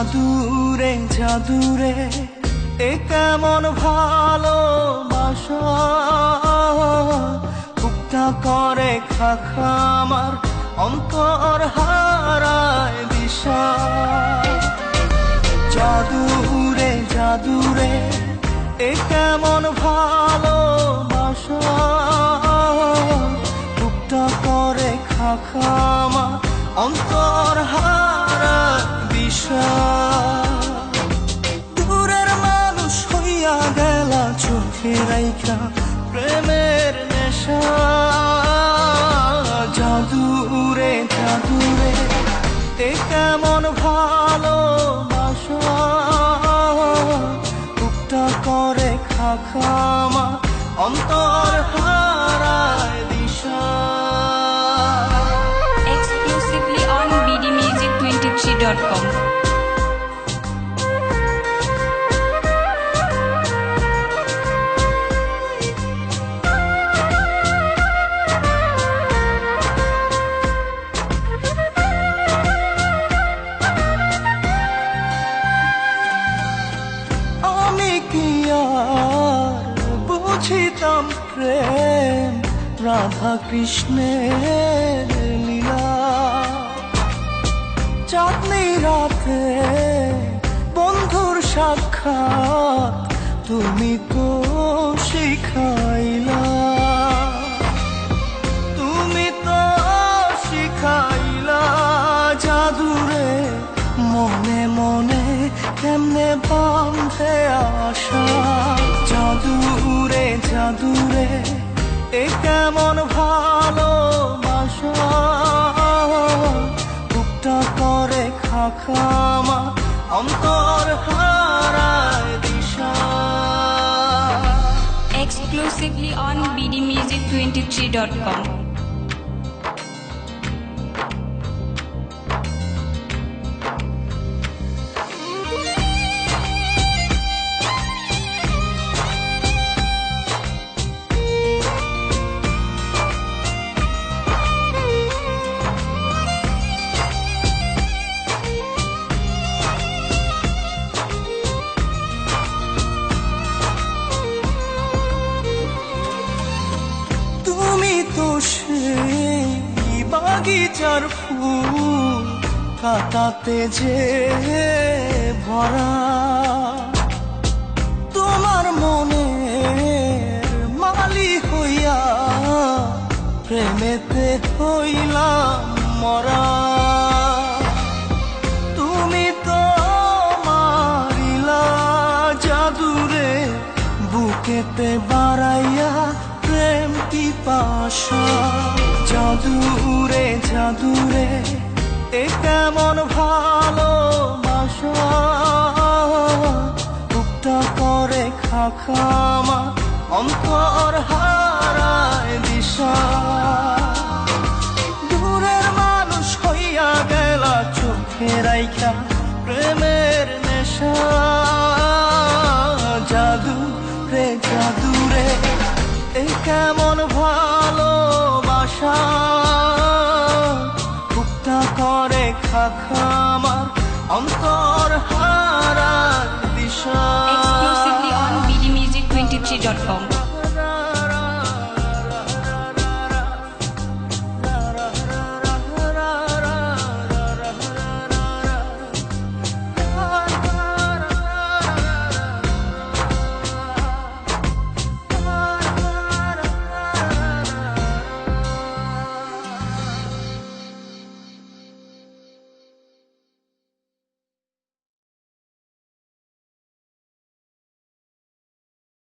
জাদুরে জাদুরে এ কেমন ভালোবাসা, বুকটা করে খাখা আমার অন্তর হারায় দিশা। জাদুরে জাদুরে এ কেমন ভালোবাসা, বুকটা করে খাখা আমার অন্তর হারায় দিশা। দূরের মানুষ হইয়া গেলা চোখে রাইখা প্রেমের নেশা। জাদুরে জাদুরে এ কেমন ভালোবাসা, বুকটা করে খাখা আমার অন্তর হারায় দিশা। Exclusively on bdmusic23.com. আমি কি আর বুঝিতাম প্রেম, রাধা কৃষ্ণের লীলা। চাঁদনি রাতে বন্ধুর সাক্ষাৎ তুমি তো শিখাইলা, তুমি তো শিখাইলা। জাদুরে মনে মনে কেমনে বাঁধে আশা। জাদুরে জাদুরে এ কেমন ভালোবাসা, বুকটা করে খাখা আমার অন্তর হারায় দিশা। Exclusively on bdmusic23.com. সেই বাগিচার ফুল কাটাতে যে ভরা, তোমার মনের মালি হইয়া প্রেমেতে হইলাম মরা। তুমি তো মারিলা জাদুরে বুকেতে বাড়াইয়া প্রেম পিপাসা। জাদুরে জাদুরে এ কেমন ভালোবাসা, বুকটা করে খাখা আমার অন্তর হারায় দিশা। দূরের মানুষ হইয়া গেলা চোখে রাইখা প্রেমের নেশা। জাদুরে জাদুরে এ কেমন ভালোবাসা, বুকটা করে খাখা আমার অন্তর হারায় দিশা। Exclusively on bdmusic23.com.